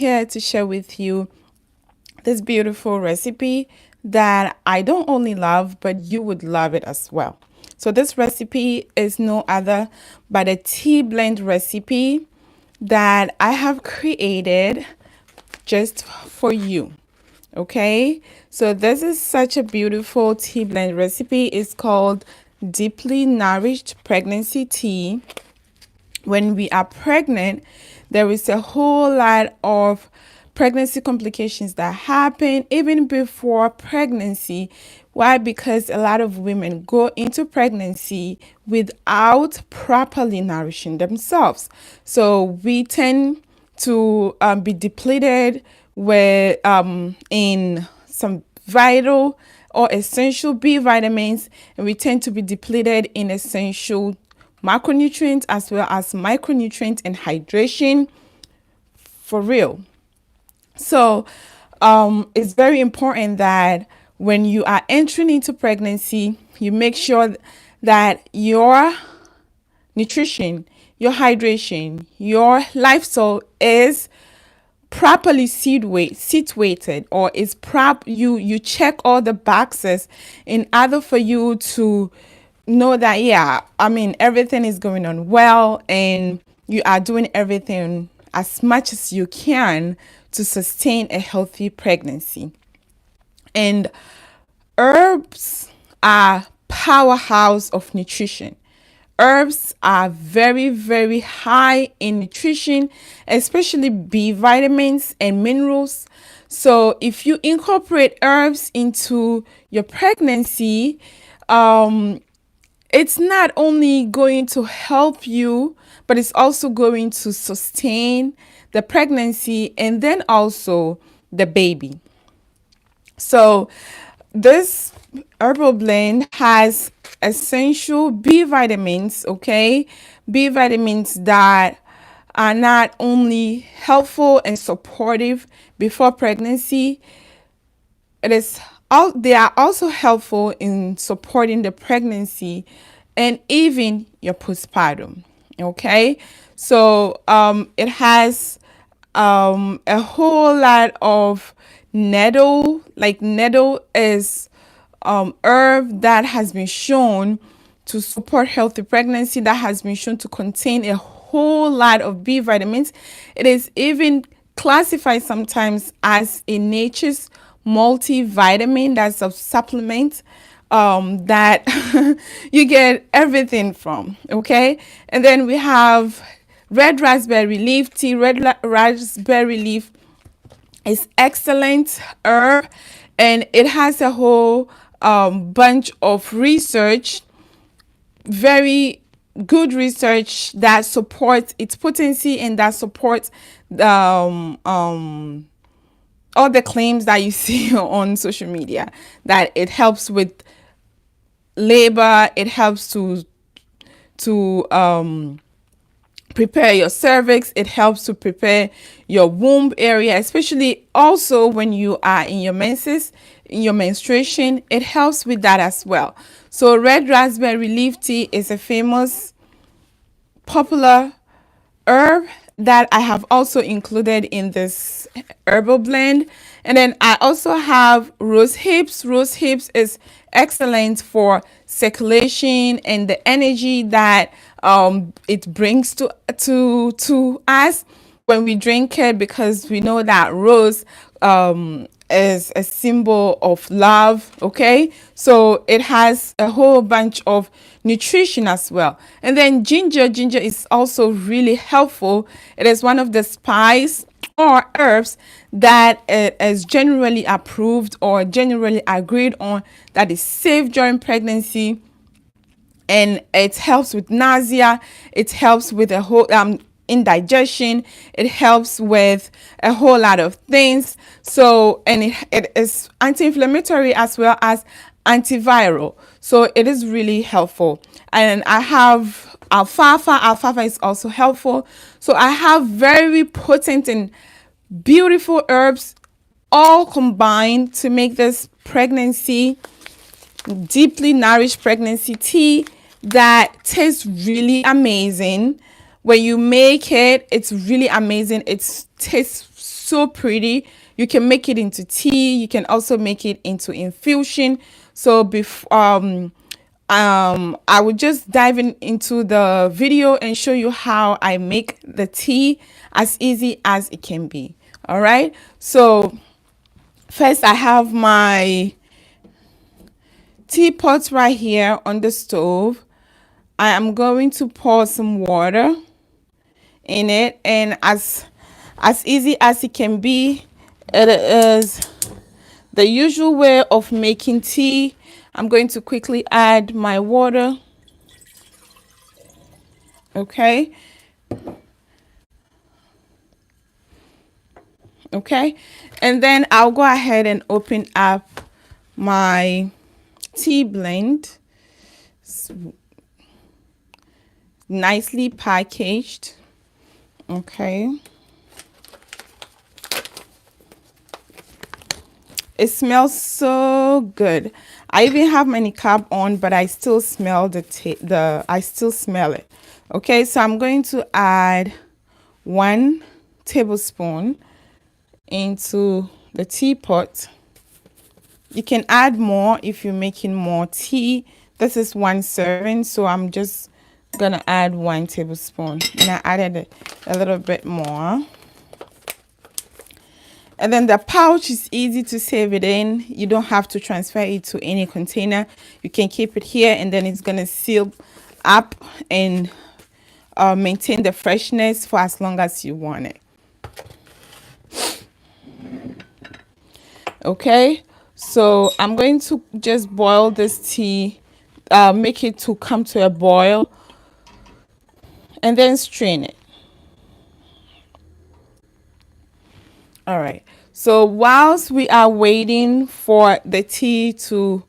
here to share with you this beautiful recipe that I don't only love, but you would love it as well. So this recipe is no other but a tea blend recipe that I have created just for you. Okay, so this is such a beautiful tea blend recipe. It's called Deeply Nourished Pregnancy Tea. When we are pregnant, there is a whole lot of pregnancy complications that happen even before pregnancy. Why? Because a lot of women go into pregnancy without properly nourishing themselves. So we tend to be depleted with in some vital or essential B vitamins, and we tend to be depleted in essential macronutrients as well as micronutrients and hydration, for real. So it's very important that when you are entering into pregnancy, you make sure that your nutrition, your hydration, your lifestyle is properly situated, or is you check all the boxes in order for you to know that, yeah, I mean, everything is going on well and you are doing everything as much as you can to sustain a healthy pregnancy. And herbs are powerhouse of nutrition. Herbs are very, very high in nutrition, especially B vitamins and minerals. So if you incorporate herbs into your pregnancy, it's not only going to help you, but it's also going to sustain the pregnancy and then also the baby. So this herbal blend has essential B vitamins, okay? B vitamins that are not only helpful and supportive before pregnancy, they are also helpful in supporting the pregnancy and even your postpartum, okay? So it has a whole lot of nettle. Like nettle is herb that has been shown to support healthy pregnancy, that has been shown to contain a whole lot of B vitamins. It is even classified sometimes as a nature's multivitamin. That's a supplement that you get everything from, okay? And then we have red raspberry leaf tea. Raspberry leaf is excellent herb, and it has a whole bunch of research, very good research that supports its potency and that supports all the claims that you see on social media, that it helps with labor, it helps to prepare your cervix, it helps to prepare your womb area, especially also when you are in your menses, in your menstruation. It helps with that as well. So red raspberry leaf tea is a famous, popular herb that I have also included in this herbal blend. And then I also have rose hips. Rose hips is excellent for circulation and the energy that it brings to us when we drink it, because we know that rose is a symbol of love, okay? So it has a whole bunch of nutrition as well. And then ginger is also really helpful. It is one of the spice or herbs that is generally approved or generally agreed on that is safe during pregnancy, and it helps with nausea, it helps with a whole indigestion, it helps with a whole lot of things. So, and it is anti-inflammatory as well as antiviral, so it is really helpful. And I have alfalfa is also helpful. So I have very potent and beautiful herbs all combined to make this pregnancy deeply nourished pregnancy tea that tastes really amazing. When you make it, it's really amazing. It tastes so pretty. You can make it into tea. You can also make it into infusion. So I will just dive into the video and show you how I make the tea as easy as it can be. All right. So first I have my teapot right here on the stove. I am going to pour some water in it, and as easy as it can be, it is the usual way of making tea. I'm going to quickly add my water. Okay. Okay. And then I'll go ahead and open up my tea blend. It's nicely packaged. Okay. It smells so good. I even have my niqab on, but I still smell I still smell it. Okay, so I'm going to add 1 tablespoon into the teapot. You can add more if you're making more tea. This is 1 serving, so I'm just gonna add 1 tablespoon, and I added a little bit more. And then the pouch is easy to save it in. You don't have to transfer it to any container. You can keep it here, and then it's gonna seal up and maintain the freshness for as long as you want it. Okay, so I'm going to just boil this tea, make it to come to a boil, and then strain it. All right, so whilst we are waiting for the tea to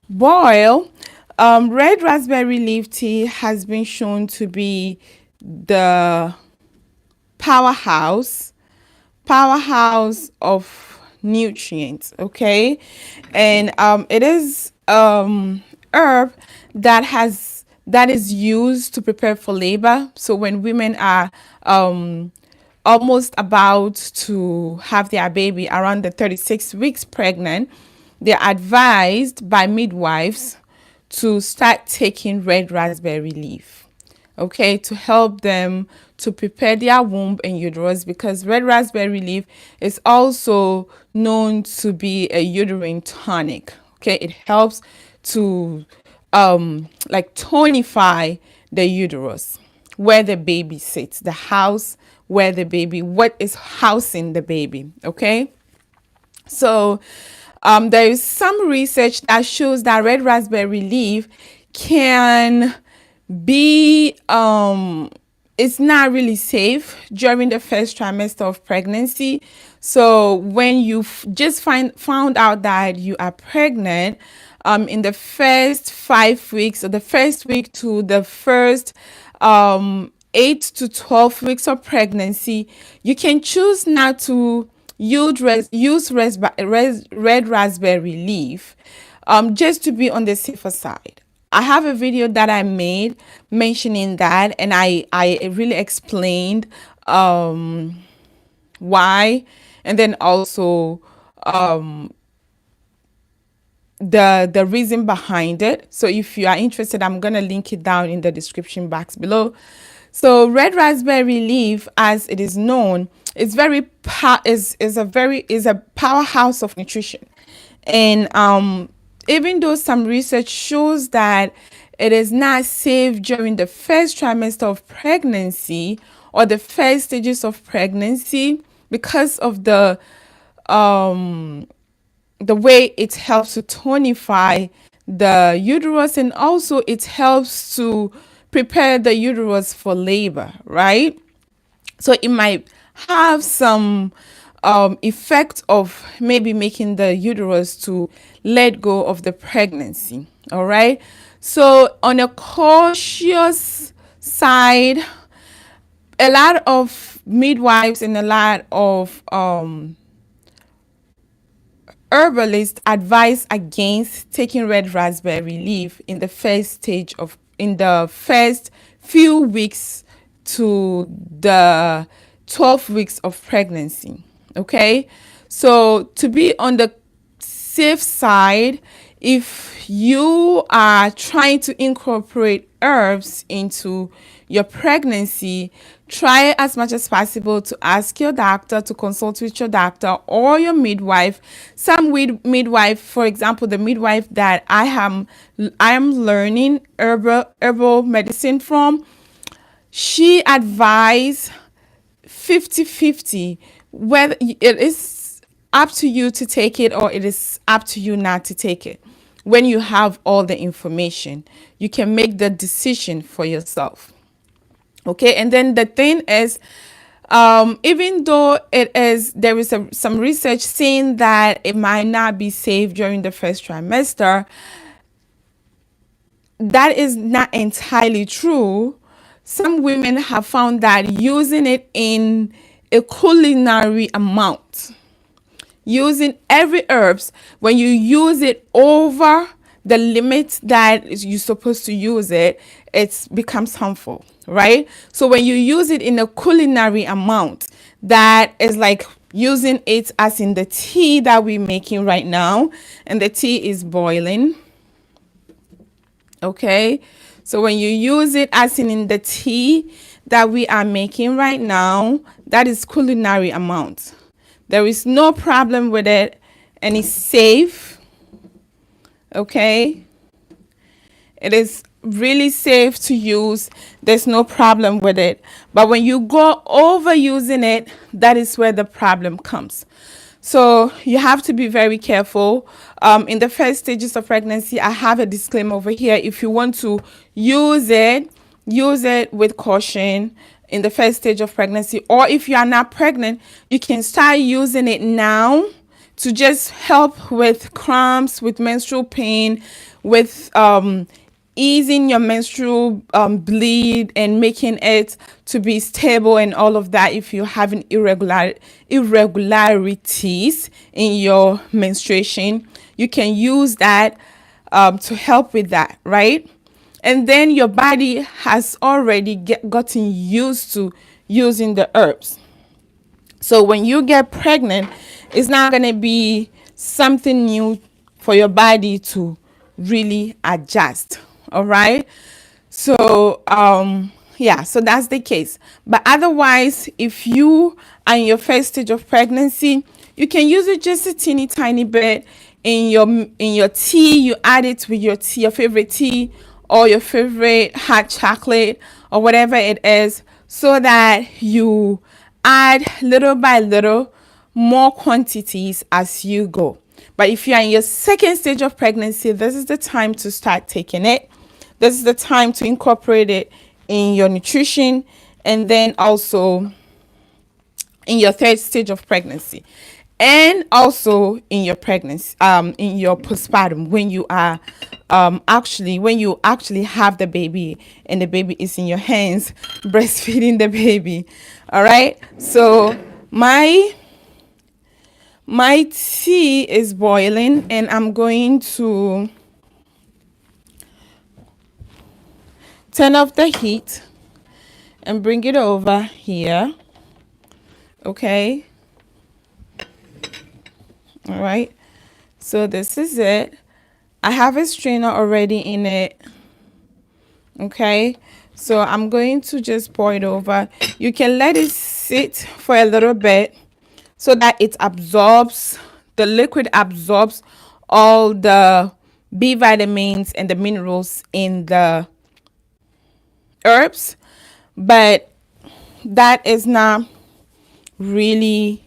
boil, red raspberry leaf tea has been shown to be the powerhouse of nutrients. Okay, and it is herb that is used to prepare for labor. So when women are almost about to have their baby, around the 36 weeks pregnant, they're advised by midwives to start taking red raspberry leaf, okay, to help them to prepare their womb and uterus, because red raspberry leaf is also known to be a uterine tonic. Okay, it helps to like tonify the uterus, where the baby sits, the house where the baby, what is housing the baby. Okay, so there is some research that shows that red raspberry leaf can be it's not really safe during the first trimester of pregnancy. So when you just found out that you are pregnant, in the first 5 weeks, or the first week to the first 8 to 12 weeks of pregnancy, you can choose not to use red raspberry leaf, just to be on the safer side. I have a video that I made mentioning that, and I really explained why, and then also the reason behind it. So if you are interested, I'm gonna link it down in the description box below. So red raspberry leaf, as it is known, is a powerhouse of nutrition. And even though some research shows that it is not safe during the first trimester of pregnancy or the first stages of pregnancy, because of the way it helps to tonify the uterus, and also it helps to prepare the uterus for labor, right? So it might have some effect of maybe making the uterus to let go of the pregnancy. All right, so on a cautious side, a lot of midwives and a lot of herbalists advise against taking red raspberry leaf in the first few weeks to the 12 weeks of pregnancy. Okay, so to be on the safe side, if you are trying to incorporate herbs into your pregnancy, try as much as possible to ask your doctor, to consult with your doctor or your midwife. Some midwife, for example, the midwife that I am learning herbal medicine from, she advised 50-50, whether it is up to you to take it or it is up to you not to take it. When you have all the information, you can make the decision for yourself. Okay, and then the thing is, even though there is some research saying that it might not be safe during the first trimester, that is not entirely true. Some women have found that using it in a culinary amount, using every herbs, when you use it over the limit that you're supposed to use it, it becomes harmful, right? So when you use it in a culinary amount, that is like using it as in the tea that we're making right now, and the tea is boiling. Okay, so when you use it as in the tea that we are making right now, that is culinary amount. There is no problem with it, and it's safe. Okay, it is really safe to use. There's no problem with it. But when you go over using it, that is where the problem comes. So you have to be very careful. In the first stages of pregnancy, I have a disclaimer over here. If you want to use it with caution in the first stage of pregnancy. Or if you are not pregnant, you can start using it now to just help with cramps, with menstrual pain, with easing your menstrual bleed and making it to be stable and all of that. If you're having irregularities in your menstruation, you can use that to help with that, right? And then your body has already gotten used to using the herbs. So when you get pregnant, it's not going to be something new for your body to really adjust. All right. So, yeah, so that's the case. But otherwise, if you are in your first stage of pregnancy, you can use it just a teeny tiny bit in your tea. You add it with your tea, your favorite tea, or your favorite hot chocolate, or whatever it is, so that you add little by little more quantities as you go. But if you're in your second stage of pregnancy, this is the time to start taking it. This is the time to incorporate it in your nutrition, and then also in your third stage of pregnancy, and also in your pregnancy, in your postpartum, when you are when you actually have the baby and the baby is in your hands, breastfeeding the baby. All right. So my tea is boiling, and I'm going to turn off the heat and bring it over here. Okay. All right. So this is it. I have a strainer already in it. Okay. So I'm going to just pour it over. You can let it sit for a little bit so that it absorbs, the liquid absorbs all the B vitamins and the minerals in the herbs. But that is not really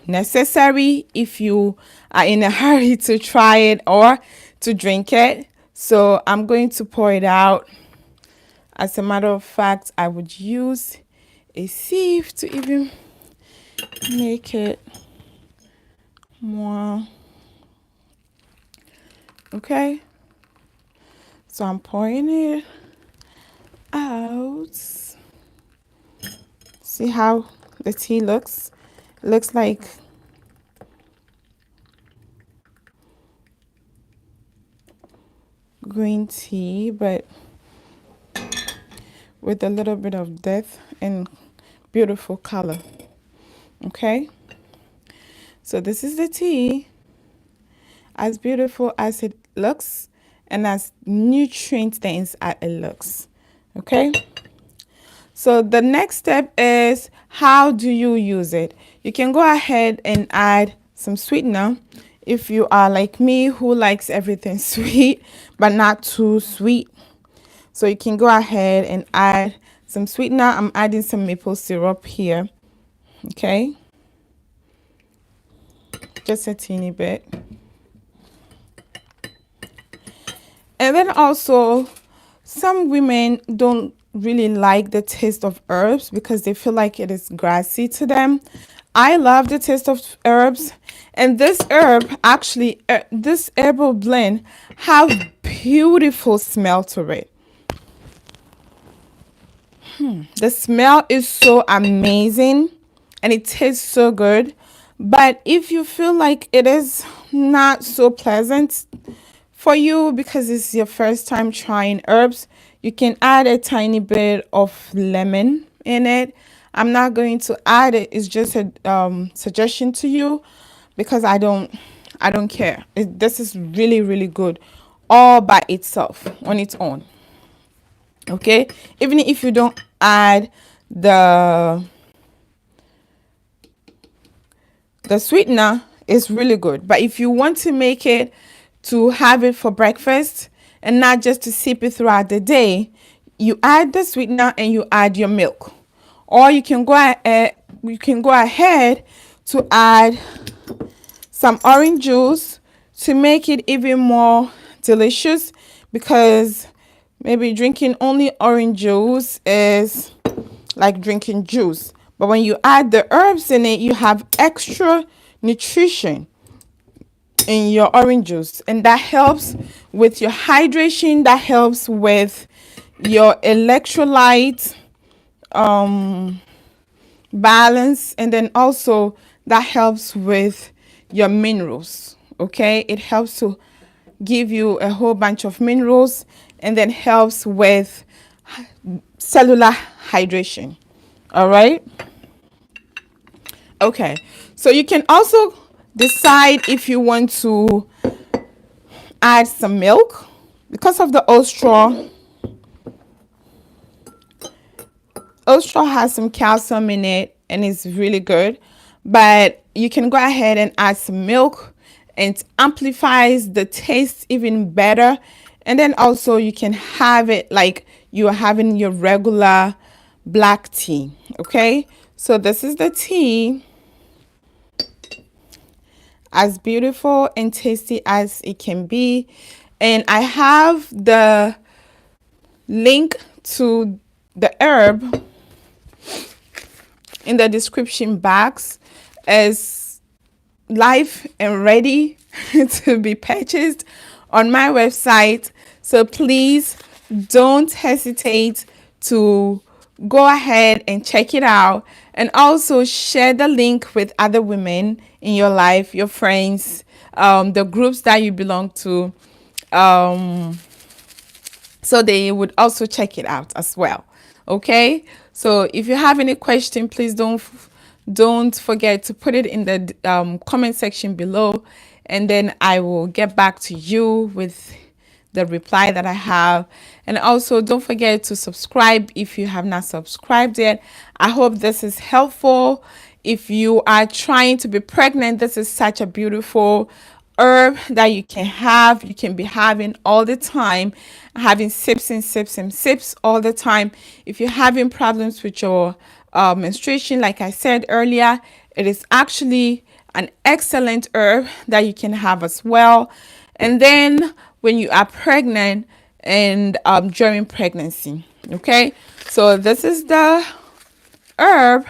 necessary if you are in a hurry to try it or to drink it. So I'm going to pour it out. As a matter of fact, I would use a sieve to even make it more. Okay. So I'm pouring it out. See how the tea looks? It looks like green tea, but with a little bit of depth and beautiful color. Okay. So this is the tea, as beautiful as it looks and as nutrient dense as it looks. Okay. So the next step is, how do you use it? You can go ahead and add some sweetener if you are like me, who likes everything sweet but not too sweet. So you can go ahead and add some sweetener. I'm adding some maple syrup here. Okay. Just a teeny bit. And then also, some women don't really like the taste of herbs because they feel like it is grassy to them. I love the taste of herbs, and this herb actually, this herbal blend have beautiful smell to it. The smell is so amazing and it tastes so good. But if you feel like it is not so pleasant for you because it's your first time trying herbs, you can add a tiny bit of lemon in it. I'm not going to add it. It's just a suggestion to you because I don't care. This is really, really good all by itself on its own. Okay, even if you don't add the sweetener, it's really good. But if you want to make it to have it for breakfast and not just to sip it throughout the day, you add the sweetener and you add your milk. Or you can go ahead to add some orange juice to make it even more delicious, because maybe drinking only orange juice is like drinking juice. But when you add the herbs in it, you have extra nutrition in your orange juice. And that helps with your hydration. That helps with your electrolyte balance. And then also that helps with your minerals. Okay. It helps to give you a whole bunch of minerals, and then helps with cellular hydration. All right. Okay. So you can also decide if you want to add some milk. Because of the oat straw has some calcium in it and it's really good. But you can go ahead and add some milk, and it amplifies the taste even better. And then also you can have it like you're having your regular black tea. Okay. So this is the tea, as beautiful and tasty as it can be. And I have the link to the herb in the description box as live and ready to be purchased on my website. So please don't hesitate to go ahead and check it out, and also share the link with other women in your life, your friends, the groups that you belong to, so they would also check it out as well. Okay, so if you have any question, please don't forget to put it in the comment section below, and then I will get back to you with the reply that I have. And also don't forget to subscribe if you have not subscribed yet. I hope this is helpful. If you are trying to be pregnant, this is such a beautiful herb that you can be having all the time, having sips and sips and sips all the time. If you're having problems with your menstruation, like I said earlier, it is actually an excellent herb that you can have as well. And then when you are pregnant and during pregnancy. Okay, so this is the herb.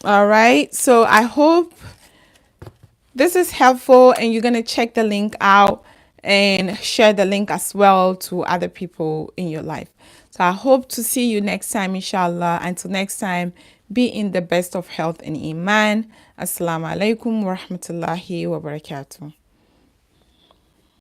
All right, so I hope this is helpful, and you're going to check the link out and share the link as well to other people in your life. So I hope to see you next time, inshallah. Until next time, be in the best of health and iman. Assalamu alaikum wa rahmatullahi wa barakatuh.